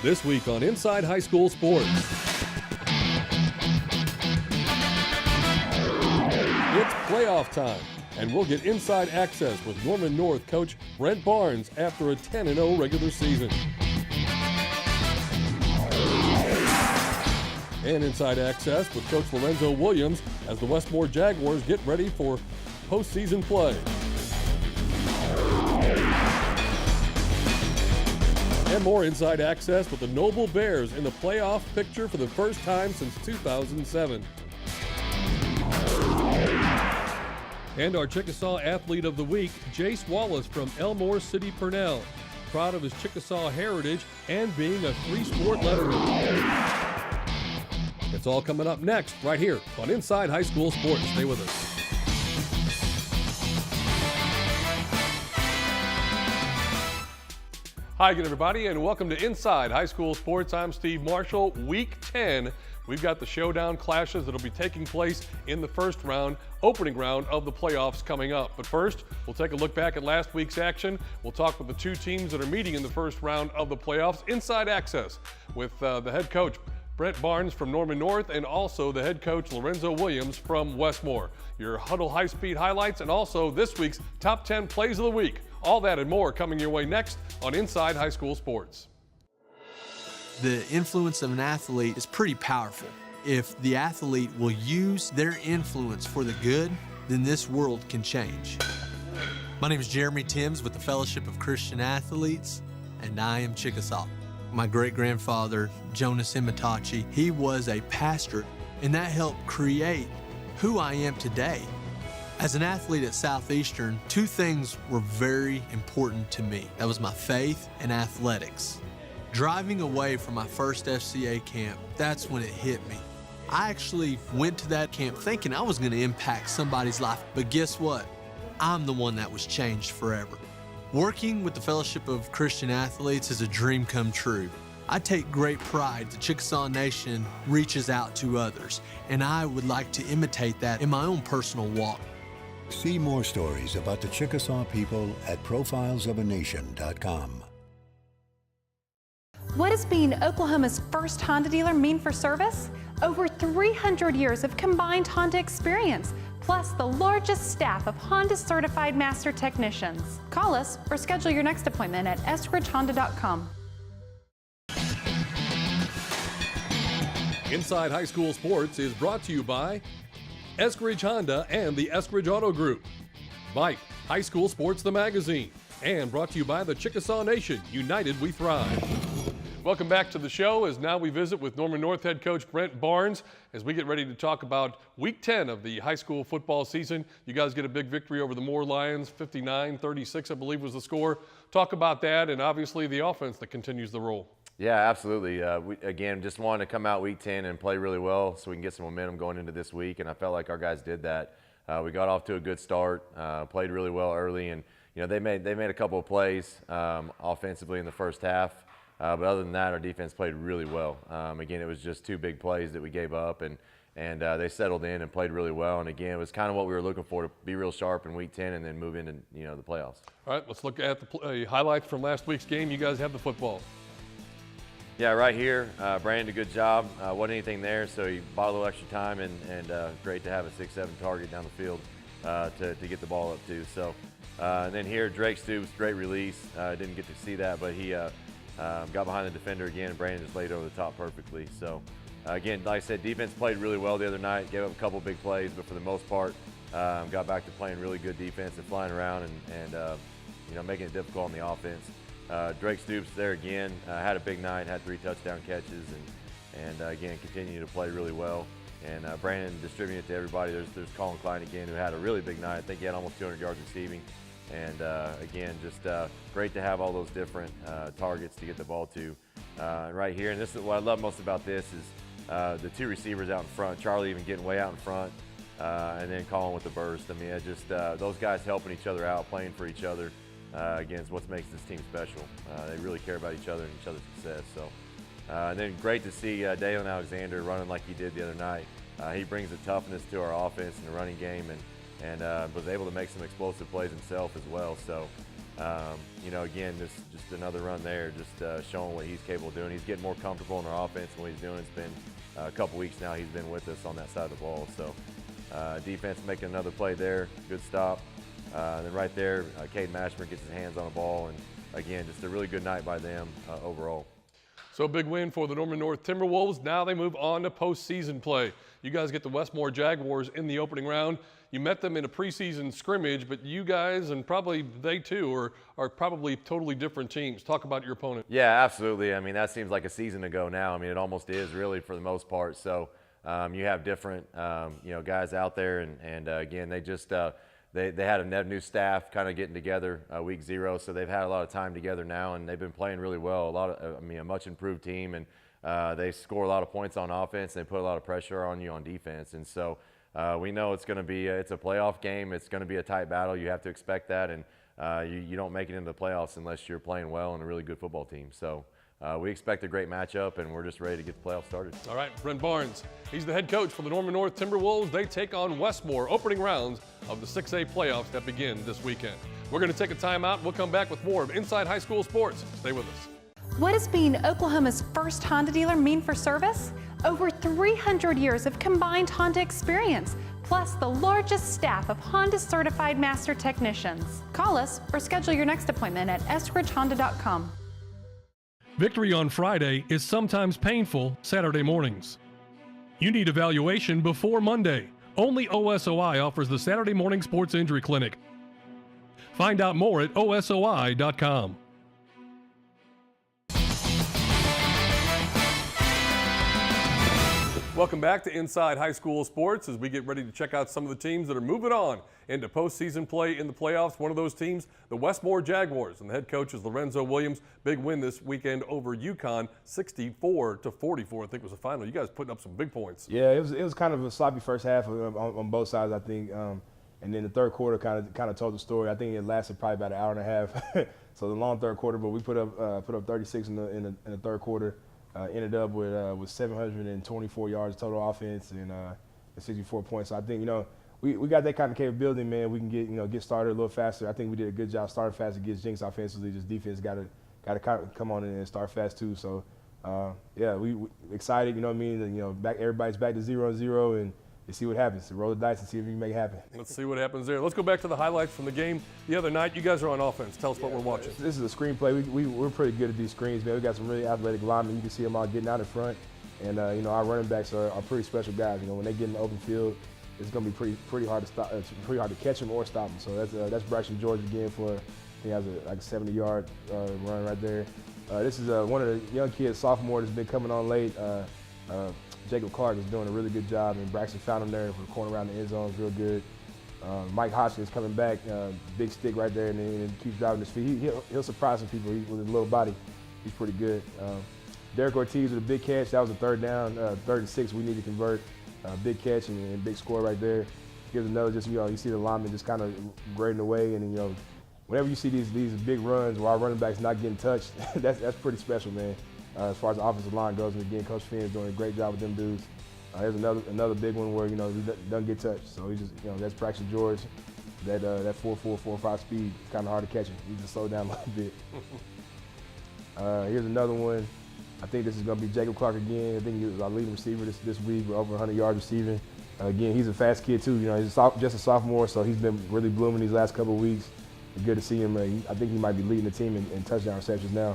This week on Inside High School Sports. It's playoff time, and we'll get inside access with Norman North coach Brent Barnes after a 10-0 regular season. And inside access with Coach Lorenzo Williams as the Westmore Jaguars get ready for postseason play. And more inside access with the Noble Bears in the playoff picture for the first time since 2007. And our Chickasaw Athlete of the Week, Jace Wallace from Elmore City Purnell, proud of his Chickasaw heritage and being a three-sport letterman. It's all coming up next, right here on Inside High School Sports. Stay with us. Hi again, everybody, and welcome to Inside High School Sports. I'm Steve Marshall. Week 10, we've got the showdown clashes that will be taking place in the first round, opening round of the playoffs coming up. But first, we'll take a look back at last week's action. We'll talk with the two teams that are meeting in the first round of the playoffs. Inside access with the head coach, Brent Barnes from Norman North, and also the head coach, Lorenzo Williams from Westmore. Your Huddle high-speed highlights and also this week's top 10 plays of the week. All that and more coming your way next on Inside High School Sports. The influence of an athlete is pretty powerful. If the athlete will use their influence for the good, then this world can change. My name is Jeremy Timms with the Fellowship of Christian Athletes, and I am Chickasaw. My great-grandfather, Jonas Imitachi, he was a pastor, and that helped create who I am today. As an athlete at Southeastern, two things were very important to me. That was my faith and athletics. Driving away from my first FCA camp, that's when it hit me. I actually went to that camp thinking I was going to impact somebody's life, but guess what? I'm the one that was changed forever. Working with the Fellowship of Christian Athletes is a dream come true. I take great pride the Chickasaw Nation reaches out to others, and I would like to imitate that in my own personal walk. See more stories about the Chickasaw people at profilesofanation.com. What does being Oklahoma's first Honda dealer mean for service? Over 300 years of combined Honda experience, plus the largest staff of Honda certified master technicians. Call us or schedule your next appointment at eskridgehonda.com. Inside High School Sports is brought to you by Eskridge Honda and the Eskridge Auto Group, by High School Sports, the magazine, and brought to you by the Chickasaw Nation. United we thrive. Welcome back to the show as now we visit with Norman North head coach Brent Barnes as we get ready to talk about week 10 of the high school football season. You guys get a big victory over the Moore Lions, 59-36 I believe was the score. Talk about that and obviously the offense that continues the roll. Yeah, absolutely. We, again, just wanted to come out week 10 and play really well so we can get some momentum going into this week, and I felt like our guys did that. We got off to a good start, played really well early, and you know they made a couple of plays offensively in the first half, but other than that, our defense played really well. Again, it was just two big plays that we gave up, and they settled in and played really well. And again, it was kind of what we were looking for, to be real sharp in week 10 and then move into the playoffs. All right, let's look at the highlights from last week's game. You guys have the football. Yeah, right here, Brandon did a good job. Wasn't anything there, so he bought a little extra time, and great to have a 6-7 target down the field to get the ball up to. So, and then here, Drake Stoops, great release. Didn't get to see that, but he got behind the defender again, and Brandon just laid over the top perfectly. So, again, like I said, defense played really well the other night, gave up a couple big plays, but for the most part, got back to playing really good defense and flying around and making it difficult on the offense. Drake Stoops there again, had a big night, had 3 touchdown catches, and again, continued to play really well. And Brandon distributed it to everybody. There's Colin Klein again, who had a really big night. I think he had almost 200 yards receiving. And again, just great to have all those different targets to get the ball to. Right here, and this is what I love most about this is the 2 receivers out in front, Charlie even getting way out in front, and then Colin with the burst. I mean, those guys helping each other out, playing for each other. Again, is what makes this team special. They really care about each other and each other's success. So, and then great to see Dalen Alexander running like he did the other night. He brings a toughness to our offense in the running game, and was able to make some explosive plays himself as well. So, You know, again, just another run there, just showing what he's capable of doing. He's getting more comfortable in our offense and what he's doing. It's been a couple weeks now he's been with us on that side of the ball. So defense making another play there, good stop. And then right there, Cade Mashburn gets his hands on the ball, and again, just a really good night by them overall. So a big win for the Norman North Timberwolves. Now they move on to postseason play. You guys get the Westmore Jaguars in the opening round. You met them in a preseason scrimmage, but you guys, and probably they too, are probably totally different teams. Talk about your opponent. Yeah, absolutely. I mean, that seems like a season ago now. I mean, it almost is really for the most part. So you have different, you know, guys out there, and again, they just they had a new staff kind of getting together week 0, so they've had a lot of time together now, and they've been playing really well. A much improved team, and they score a lot of points on offense. And they put a lot of pressure on you on defense, and so we know it's going to be it's a playoff game. It's going to be a tight battle. You have to expect that, and you don't make it into the playoffs unless you're playing well and a really good football team. So we expect a great matchup, and we're just ready to get the playoffs started. All right, Brent Barnes. He's the head coach for the Norman North Timberwolves. They take on Westmore, opening rounds of the 6A playoffs that begin this weekend. We're going to take a timeout. We'll come back with more of Inside High School Sports. Stay with us. What does being Oklahoma's first Honda dealer mean for service? Over 300 years of combined Honda experience, plus the largest staff of Honda certified master technicians. Call us or schedule your next appointment at eskridgehonda.com. Victory on Friday is sometimes painful Saturday mornings. You need evaluation before Monday. Only OSOI offers the Saturday Morning Sports Injury Clinic. Find out more at osoi.com. Welcome back to Inside High School Sports as we get ready to check out some of the teams that are moving on into postseason play in the playoffs. One of those teams, the Westmore Jaguars, and the head coach is Lorenzo Williams. Big win this weekend over UConn, 64-44. I think was the final. You guys putting up some big points. Yeah, it was kind of a sloppy first half on both sides, I think. And then the third quarter kind of told the story. I think it lasted probably about an hour and a half. So the long third quarter, but we put up 36 in the third quarter. Ended up with 724 yards total offense and 64 points. So I think, you know, we got that kind of capability, man. We can get started a little faster. I think we did a good job starting fast against Jinx offensively. Just defense got to come on in and start fast too. So yeah, we excited. You know what I mean? And, you know, everybody's back to 0-0 and see what happens. Roll the dice and see if we can make it happen. Let's see what happens there. Let's go back to the highlights from the game the other night. You guys are on offense. Tell us what we're watching. This is a screenplay. We're pretty good at these screens, man. We got some really athletic linemen. You can see them all getting out in front. And, you know, our running backs are pretty special guys. You know, when they get in the open field, it's going to be pretty hard to stop. It's pretty hard to catch them or stop them. So that's Braxton George again for, I think he has like a 70-yard run right there. This is one of the young kids, sophomore, that's been coming on late. Jacob Clark is doing a really good job, and Braxton found him there for the corner around the end zone. It's real good. Mike Hodgkins coming back, big stick right there, and then keeps driving his feet. He'll surprise some people with his little body. He's pretty good. Derek Ortiz with a big catch. That was a third down, 3rd and 6. We need to convert. Big catch and big score right there. Gives another, just, you know, you see the lineman just kind of grading away, and, you know, whenever you see these big runs where our running backs not getting touched, that's pretty special, man. As far as the offensive line goes, and again, Coach Finn's doing a great job with them dudes. There's another big one where, you know, he doesn't get touched. So he just, you know, that's Braxton George. That 4.4, 4.5 speed, it's kind of hard to catch him. He just slow down a little bit. Here's another one. I think this is going to be Jacob Clark again. I think he was our leading receiver this week with over 100 yards receiving. Again, he's a fast kid too. You know, he's just a sophomore, so he's been really blooming these last couple of weeks. It's good to see him. I think he might be leading the team in touchdown receptions now.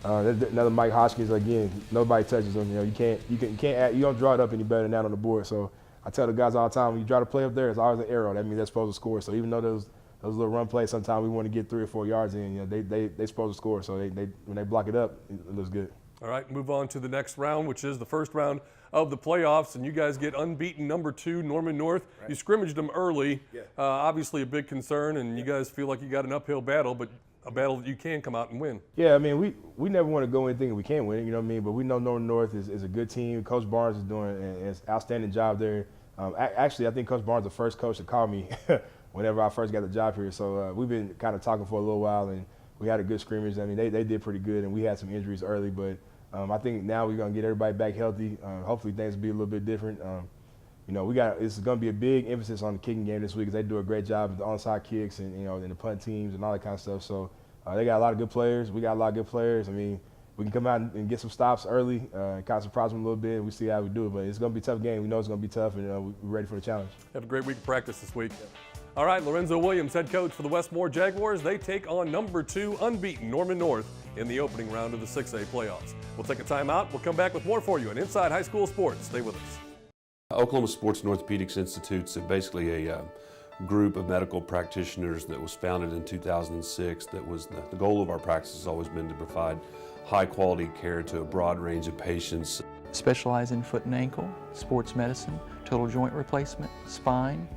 Another Mike Hodgkins. Again, nobody touches him. You know, you don't draw it up any better than that on the board. So I tell the guys all the time, when you draw the play up there, it's always an arrow. That means they're supposed to score. So even though those little run plays, sometimes we want to get 3 or 4 yards in. You know, they supposed to score. So when they block it up, it looks good. All right, move on to the next round, which is the first round of the playoffs, and you guys get unbeaten number 2, Norman North. Right. You scrimmaged them early. Yeah. Obviously a big concern, and you guys feel like you got an uphill battle, but a battle that you can come out and win. Yeah, I mean, we never want to go in thinking we can't win, you know what I mean? But we know Norman North is a good team. Coach Barnes is doing an outstanding job there. Actually, I think Coach Barnes is the first coach to call me whenever I first got the job here. So we've been kind of talking for a little while, and we had a good scrimmage. I mean, they did pretty good, and we had some injuries early, but I think now we're going to get everybody back healthy. Hopefully things will be a little bit different. you know, it's going to be a big emphasis on the kicking game this week because they do a great job of the onside kicks and, you know, and the punt teams and all that kind of stuff. So they got a lot of good players. We got a lot of good players. I mean, we can come out and get some stops early and kind of surprise them a little bit. We see how we do it, but it's going to be a tough game. We know it's going to be tough, and we're ready for the challenge. Have a great week of practice this week. All right, Lorenzo Williams, head coach for the Westmore Jaguars. They take on number 2 unbeaten Norman North in the opening round of the 6A playoffs. We'll take a timeout. We'll come back with more for you on Inside High School Sports. Stay with us. Oklahoma Sports and Orthopedics Institute's basically a group of medical practitioners that was founded in 2006. That was the goal of our practice has always been to provide high quality care to a broad range of patients. Specialize in foot and ankle, sports medicine, total joint replacement, spine,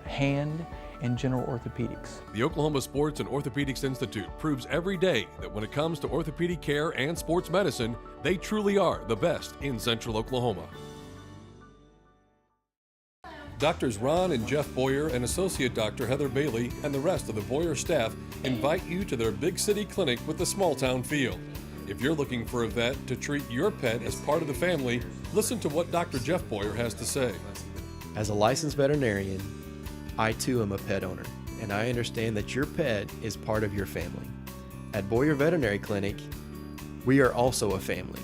hand, and general orthopedics. The Oklahoma Sports and Orthopedics Institute proves every day that when it comes to orthopedic care and sports medicine, they truly are the best in Central Oklahoma. Doctors Ron and Jeff Boyer and Associate Dr. Heather Bailey and the rest of the Boyer staff invite you to their big city clinic with the small town feel. If you're looking for a vet to treat your pet as part of the family, listen to what Dr. Jeff Boyer has to say. As a licensed veterinarian, I too am a pet owner, and I understand that your pet is part of your family. At Boyer Veterinary Clinic, we are also a family,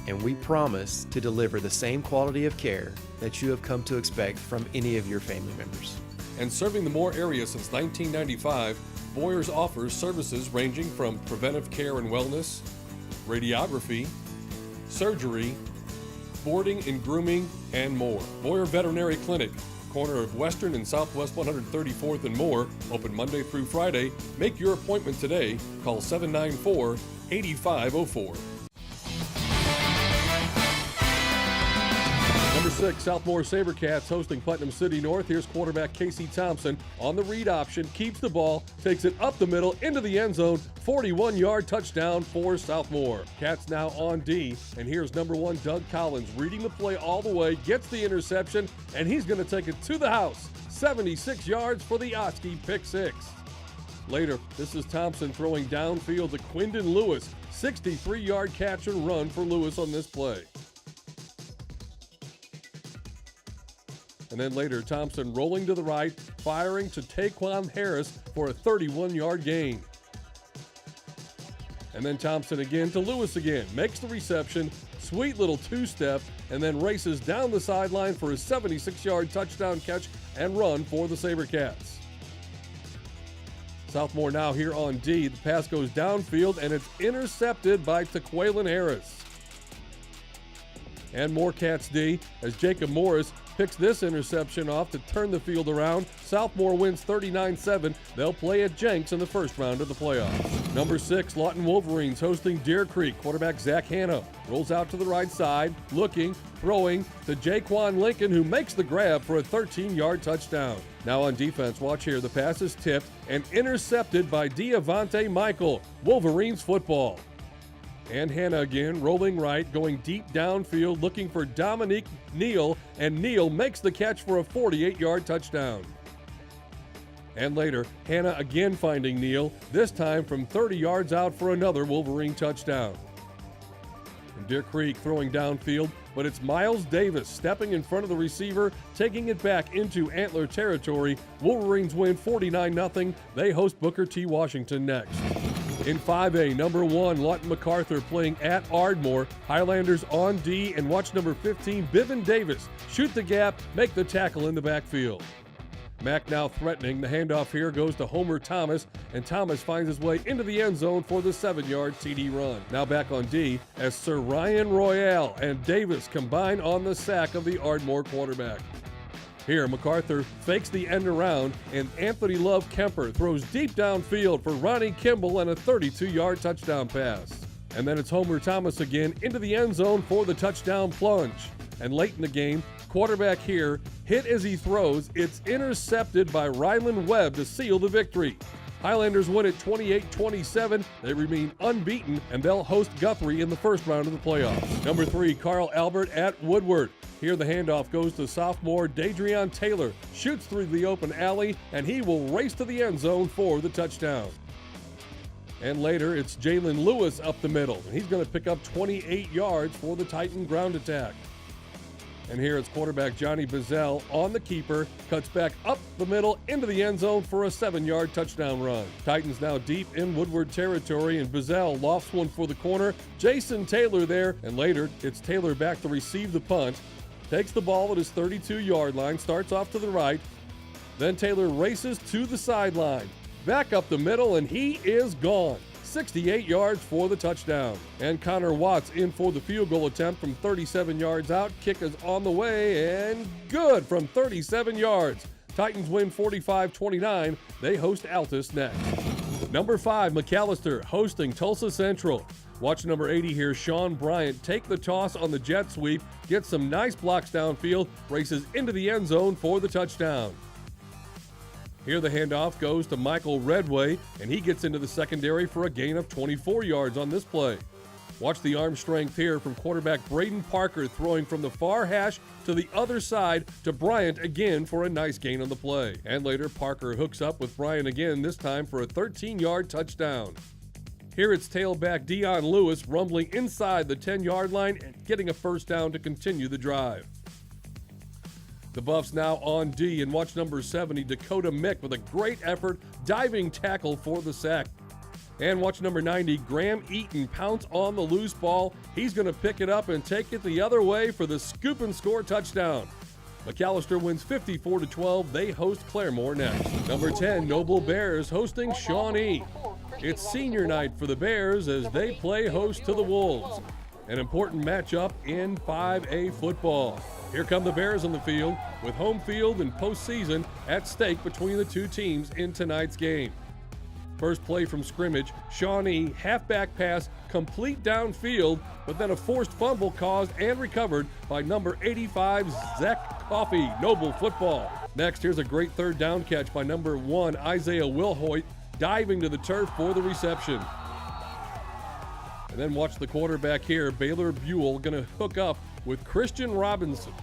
and we promise to deliver the same quality of care that you have come to expect from any of your family members. And serving the Moore area since 1995, Boyers offers services ranging from preventive care and wellness, radiography, surgery, boarding and grooming, and more. Boyer Veterinary Clinic, corner of Western and Southwest 134th and Moore, open Monday through Friday. Make your appointment today. Call 794-8504. Number 6, Southmore SaberCats hosting Putnam City North. Here's quarterback Casey Thompson on the read option, keeps the ball, takes it up the middle into the end zone, 41-yard touchdown for Southmore. Cats now on D, and here's number 1 Doug Collins reading the play all the way, gets the interception, and he's going to take it to the house, 76 yards for the Oski pick 6. Later, this is Thompson throwing downfield to Quindon Lewis, 63-yard catch and run for Lewis on this play. And then later, Thompson rolling to the right, firing to Taquan Harris for a 31-yard gain. And then Thompson again to Lewis again, makes the reception, sweet little two-step, and then races down the sideline for a 76-yard touchdown catch and run for the SaberCats. Southmore now here on D. The pass goes downfield, and it's intercepted by Taquan Harris. And more Cats D as Jacob Morris picks this interception off to turn the field around. Southmore wins 39-7. They'll play at Jenks in the first round of the playoffs. Number 6, Lawton Wolverines hosting Deer Creek. Quarterback Zach Hanna rolls out to the right side, looking, throwing to Jaquan Lincoln, who makes the grab for a 13-yard touchdown. Now on defense, watch here. The pass is tipped and intercepted by Diavante Michael. Wolverines football. And Hanna again, rolling right, going deep downfield, looking for Dominique Neal, and Neal makes the catch for a 48-yard touchdown. And later, Hanna again finding Neal, this time from 30 yards out for another Wolverine touchdown. And Deer Creek throwing downfield, but it's Miles Davis stepping in front of the receiver, taking it back into Antler territory. Wolverines win 49-0. They host Booker T. Washington next. In 5A, number 1, Lawton MacArthur playing at Ardmore. Highlanders on D, and watch number 15, Bivin Davis shoot the gap, make the tackle in the backfield. Mack now threatening. The handoff here goes to Homer Thomas, and Thomas finds his way into the end zone for the 7-yard TD run. Now back on D as Sir Ryan Royale and Davis combine on the sack of the Ardmore quarterback. Here, MacArthur fakes the end around, and Anthony Love Kemper throws deep downfield for Ronnie Kimball and a 32-yard touchdown pass. And then it's Homer Thomas again into the end zone for the touchdown plunge. And late in the game, quarterback here, hit as he throws, it's intercepted by Ryland Webb to seal the victory. Highlanders win at 28-27. They remain unbeaten, and they'll host Guthrie in the first round of the playoffs. Number 3, Carl Albert at Woodward. Here the handoff goes to sophomore Dadrion Taylor. Shoots through the open alley, and he will race to the end zone for the touchdown. And later, it's Jalen Lewis up the middle, and he's going to pick up 28 yards for the Titan ground attack. And here it's quarterback Johnny Bizzell on the keeper, cuts back up the middle into the end zone for a 7-yard touchdown run. Titans now deep in Woodward territory, and Bizzell lofts one for the corner. Jason Taylor there, and later it's Taylor back to receive the punt. Takes the ball at his 32-yard line, starts off to the right. Then Taylor races to the sideline. Back up the middle, and he is gone. 68 yards for the touchdown. And Connor Watts in for the field goal attempt from 37 yards out. Kick is on the way and good from 37 yards. Titans win 45-29. They host Altus next. Number 5, McAllister hosting Tulsa Central. Watch number 80 here, Sean Bryant take the toss on the jet sweep, gets some nice blocks downfield, races into the end zone for the touchdown. Here the handoff goes to Michael Redway, and he gets into the secondary for a gain of 24 yards on this play. Watch the arm strength here from quarterback Braden Parker, throwing from the far hash to the other side to Bryant again for a nice gain on the play. And later, Parker hooks up with Bryant again, this time for a 13-yard touchdown. Here it's tailback Dion Lewis rumbling inside the 10-yard line and getting a first down to continue the drive. The Buffs now on D, and watch number 70, Dakota Mick, with a great effort, diving tackle for the sack. And watch number 90, Graham Eaton, pounce on the loose ball. He's going to pick it up and take it the other way for the scoop and score touchdown. McAllister wins 54-12. They host Claremore next. Number 10, Noble Bears hosting Shawnee. It's senior night for the Bears as they play host to the Wolves. An important matchup in 5A football. Here come the Bears on the field with home field and postseason at stake between the two teams in tonight's game. First play from scrimmage, Shawnee halfback pass, complete downfield, but then a forced fumble caused and recovered by number 85, Zach Coffey, Noble football. Next, here's a great third down catch by number 1, Isaiah Wilhoit, diving to the turf for the reception. And then watch the quarterback here, Baylor Buell, going to hook up with Christian Robinson.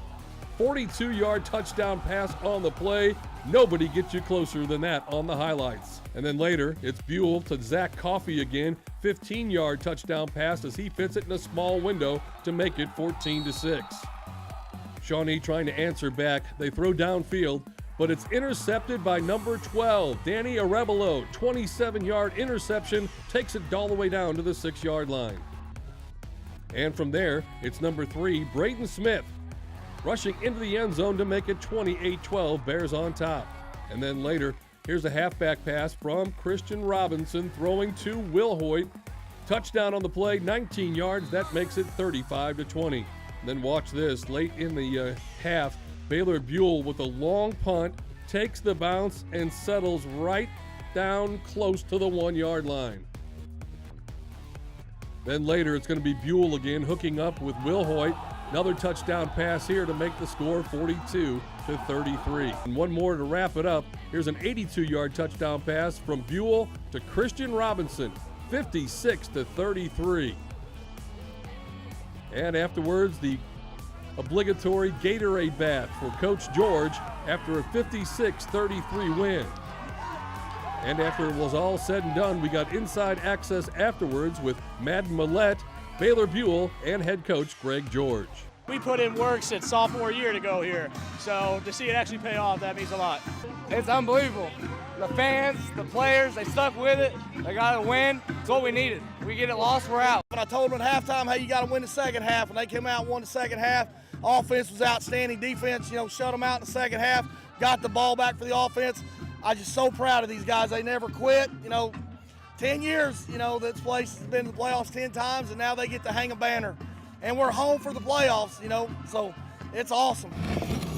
42-yard touchdown pass on the play. Nobody gets you closer than that on the highlights. And then later, it's Buell to Zach Coffey again. 15-yard touchdown pass as he fits it in a small window to make it 14-6. Shawnee trying to answer back. They throw downfield, but it's intercepted by number 12, Danny Arevalo. 27-yard interception takes it all the way down to the 6-yard line. And from there, it's number 3, Braden Smith, rushing into the end zone to make it 28-12, Bears on top. And then later, here's a halfback pass from Christian Robinson throwing to Wilhoit. Touchdown on the play, 19 yards. That makes it 35-20. And then watch this, late in the half, Baylor Buell with a long punt, takes the bounce and settles right down close to the 1-yard line. Then later, it's going to be Buell again, hooking up with Wilhoit. Another touchdown pass here to make the score 42-33. And one more to wrap it up. Here's an 82-yard touchdown pass from Buell to Christian Robinson, 56-33. And afterwards, the obligatory Gatorade bath for Coach George after a 56-33 win. And after it was all said and done, we got inside access afterwards with Madden Millette, Baylor Buell, and head coach Greg George. We put in work since sophomore year to go here, so to see it actually pay off, that means a lot. It's unbelievable. The fans, the players, they stuck with it. They got to win. It's what we needed. We get it lost, we're out. When I told them at halftime, hey, you got to win the second half, and they came out and won the second half. Offense was outstanding. Defense, shut them out in the second half, got the ball back for the offense. I'm just so proud of these guys. They never quit. 10 years, this place has been in the playoffs 10 times, and now they get to hang a banner. And we're home for the playoffs, so it's awesome.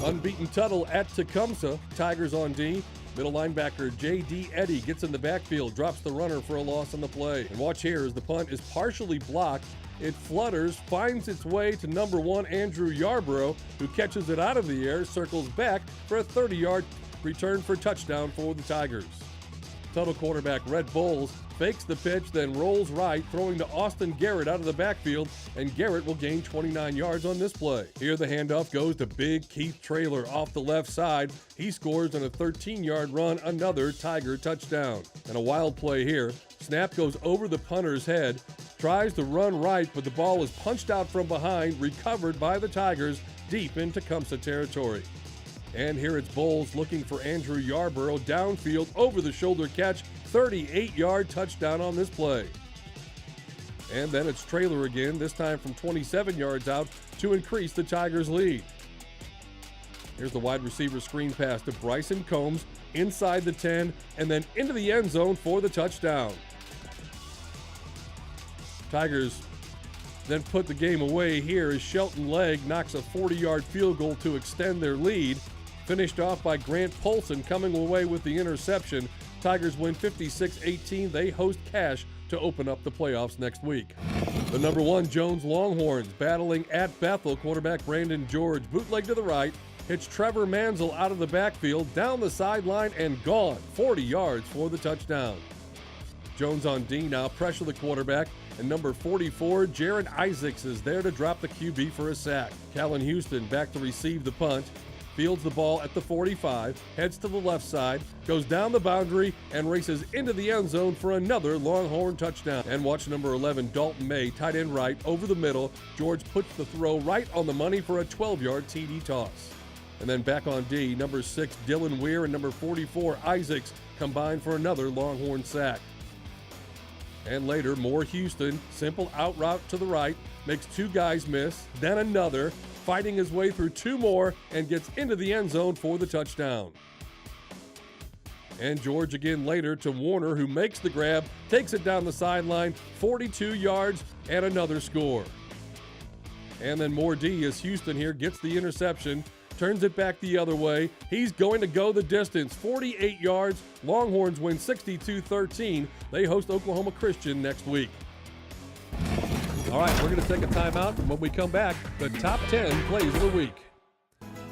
Unbeaten Tuttle at Tecumseh. Tigers on D. Middle linebacker J.D. Eddy gets in the backfield, drops the runner for a loss on the play. And watch here as the punt is partially blocked. It flutters, finds its way to number 1, Andrew Yarborough, who catches it out of the air, circles back for a 30-yard return for touchdown for the Tigers. Tuttle quarterback Red Bowles fakes the pitch, then rolls right, throwing to Austin Garrett out of the backfield, and Garrett will gain 29 yards on this play. Here the handoff goes to big Keith Traylor off the left side. He scores on a 13-yard run, another Tiger touchdown. And a wild play here. Snap goes over the punter's head, tries to run right, but the ball is punched out from behind, recovered by the Tigers. deep in Tecumseh territory. And here it's Bowles looking for Andrew Yarborough downfield over the shoulder catch, 38-yard touchdown on this play. And then it's Traylor again, this time from 27 yards out to increase the Tigers' lead. Here's the wide receiver screen pass to Bryson Combs inside the 10 and then into the end zone for the touchdown. Tigers then put the game away here as Shelton Legg knocks a 40-yard field goal to extend their lead. Finished off by Grant Polson coming away with the interception. Tigers win 56-18. They host Cache to open up the playoffs next week. The number 1 Jones Longhorns battling at Bethel. Quarterback Brandon George bootleg to the right, hits Trevor Mansell out of the backfield, down the sideline and gone. 40 yards for the touchdown. Jones on D now, pressure the quarterback, and number 44, Jaron Isaacs is there to drop the QB for a sack. Callan Houston back to receive the punt, fields the ball at the 45, heads to the left side, goes down the boundary, and races into the end zone for another Longhorn touchdown. And watch number 11, Dalton May, tight end right, over the middle. George puts the throw right on the money for a 12-yard TD toss. And then back on D, number 6, Dylan Weir, and number 44, Isaacs, combine for another Longhorn sack. And later, more Houston, simple out route to the right, makes 2 guys miss, then another, fighting his way through 2 more, and gets into the end zone for the touchdown. And George again later to Warner, who makes the grab, takes it down the sideline, 42 yards, and another score. And then more D as Houston here gets the interception, turns it back the other way. He's going to go the distance, 48 yards. Longhorns win 62-13. They host Oklahoma Christian next week. All right, we're going to take a timeout. When we come back, the top 10 plays of the week.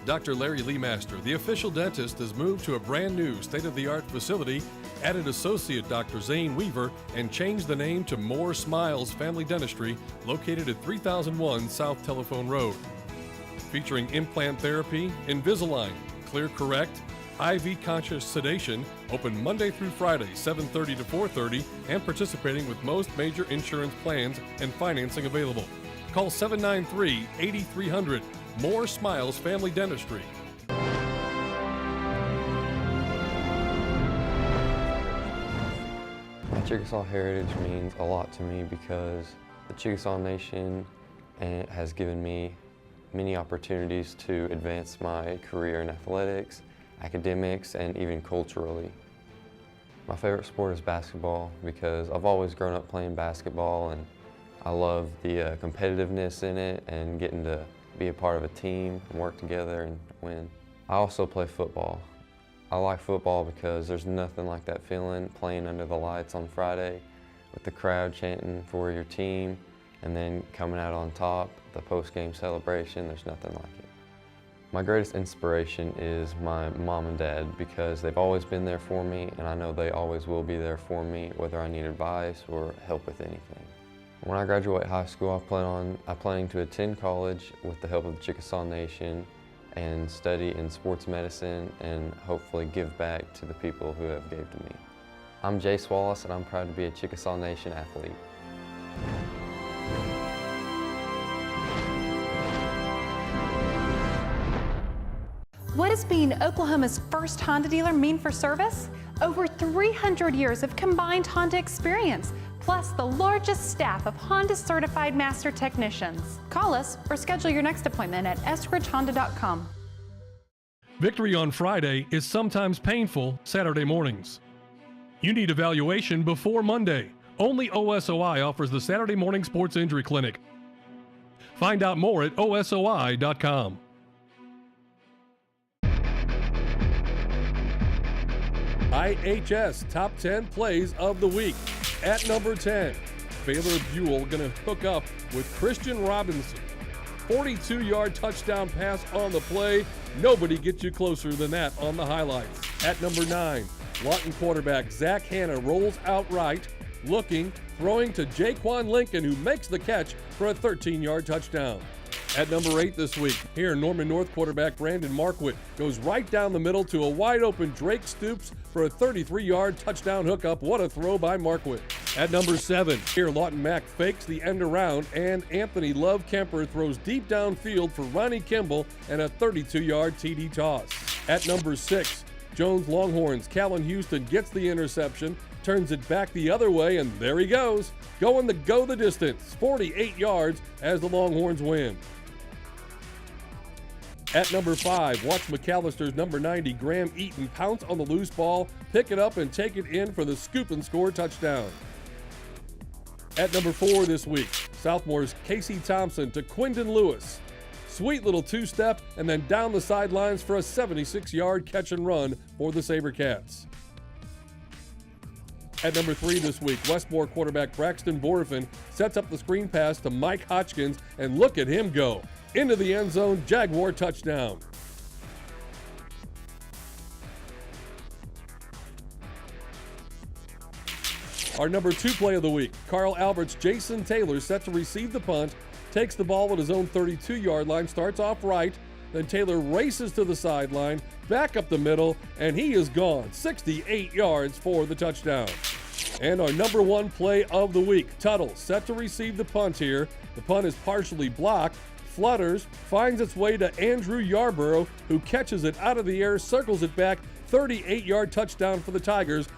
Dr. Larry Leemaster, the official dentist, has moved to a brand new state-of-the-art facility, added associate Dr. Zane Weaver, and changed the name to More Smiles Family Dentistry, located at 3001 South Telephone Road. Featuring implant therapy, Invisalign, Clear Correct, IV conscious sedation, open Monday through Friday, 7:30 to 4:30, and participating with most major insurance plans and financing available. Call 793-8300. More Smiles Family Dentistry. My Chickasaw heritage means a lot to me because the Chickasaw Nation has given me many opportunities to advance my career in athletics, academics, and even culturally. My favorite sport is basketball because I've always grown up playing basketball, and I love the competitiveness in it and getting to be a part of a team and work together and win. I also play football. I like football because there's nothing like that feeling playing under the lights on Friday with the crowd chanting for your team and then coming out on top, the post-game celebration. There's nothing like it. My greatest inspiration is my mom and dad because they've always been there for me, and I know they always will be there for me whether I need advice or help with anything. When I graduate high school, I'm planning to attend college with the help of the Chickasaw Nation and study in sports medicine and hopefully give back to the people who have gave to me. I'm Jace Wallace, and I'm proud to be a Chickasaw Nation athlete. What does being Oklahoma's first Honda dealer mean for service? Over 300 years of combined Honda experience, plus the largest staff of Honda certified master technicians. Call us or schedule your next appointment at eskridgehonda.com. Victory on Friday is sometimes painful Saturday mornings. You need evaluation before Monday. Only OSOI offers the Saturday Morning Sports Injury Clinic. Find out more at osoi.com. IHS Top 10 Plays of the Week. At number 10, Baylor Buell going to hook up with Christian Robinson. 42-yard touchdown pass on the play. Nobody gets you closer than that on the highlights. At number 9, Lawton quarterback Zach Hanna rolls out right, looking, throwing to Jaquan Lincoln, who makes the catch for a 13-yard touchdown. At number 8 this week, here Norman North quarterback Brandon Marquardt goes right down the middle to a wide-open Drake Stoops for a 33-yard touchdown hookup. What a throw by Marquardt. At number 7, here Lawton Mack fakes the end around, and Anthony Love Kemper throws deep downfield for Ronnie Kimball and a 32-yard TD toss. At number 6, Jones Longhorns Callan Houston gets the interception, turns it back the other way, and there he goes, going to go the distance, 48 yards as the Longhorns win. At number 5, watch McAllister's number 90, Graham Eaton, pounce on the loose ball, pick it up, and take it in for the scoop and score touchdown. At number 4 this week, Southmore's Casey Thompson to Quindon Lewis. Sweet little two-step, and then down the sidelines for a 76-yard catch and run for the SaberCats. At number 3 this week, Westmore quarterback Braxton Borfin sets up the screen pass to Mike Hotchkins, and look at him go. Into the end zone, Jaguar touchdown. Our number 2 play of the week, Carl Albert's Jason Taylor set to receive the punt, takes the ball at his own 32-yard line, starts off right, then Taylor races to the sideline, back up the middle, and he is gone, 68 yards for the touchdown. And our number 1 play of the week, Tuttle set to receive the punt here. The punt is partially blocked, flutters, finds its way to Andrew Yarborough, who catches it out of the air, circles it back, 38-yard touchdown for the Tigers.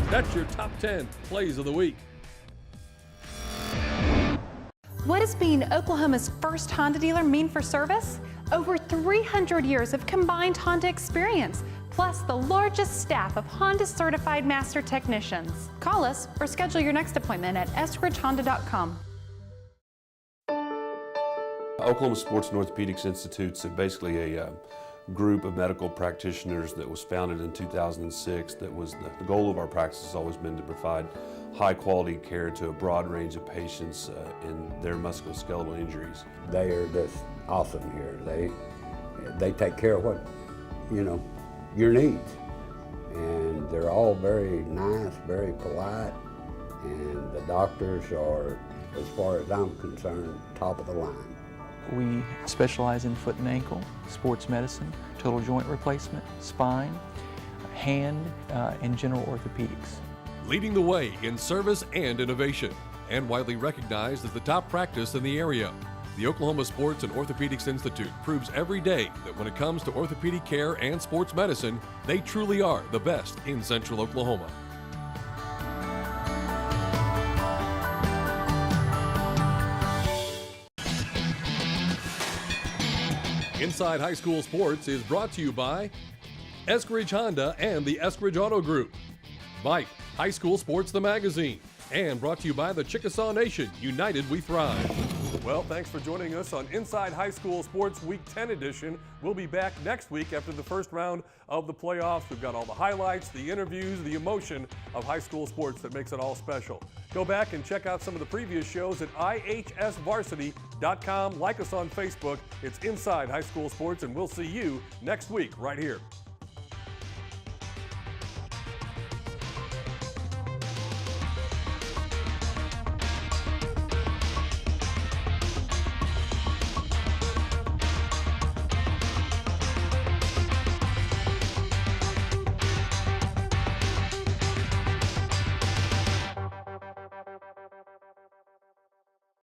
That's your top 10 plays of the week. What does being Oklahoma's first Honda dealer mean for service? Over 300 years of combined Honda experience, plus the largest staff of Honda certified master technicians. Call us or schedule your next appointment at eskridgehonda.com. Oklahoma Sports and Orthopedics Institute is basically a group of medical practitioners that was founded in 2006. That was the goal of our practice has always been to provide high quality care to a broad range of patients in their musculoskeletal injuries. They are just awesome here. They take care of what, your needs. And they're all very nice, very polite, and the doctors are, as far as I'm concerned, top of the line. We specialize in foot and ankle, sports medicine, total joint replacement, spine, hand, and general orthopedics. Leading the way in service and innovation, and widely recognized as the top practice in the area. The Oklahoma Sports and Orthopedics Institute proves every day that when it comes to orthopedic care and sports medicine, they truly are the best in Central Oklahoma. Inside High School Sports is brought to you by Eskridge Honda and the Eskridge Auto Group, by High School Sports the Magazine, and brought to you by the Chickasaw Nation, United We Thrive. Well, thanks for joining us on Inside High School Sports Week 10 edition. We'll be back next week after the first round of the playoffs. We've got all the highlights, the interviews, the emotion of high school sports that makes it all special. Go back and check out some of the previous shows at ihsvarsity.com. Like us on Facebook. It's Inside High School Sports, and we'll see you next week right here.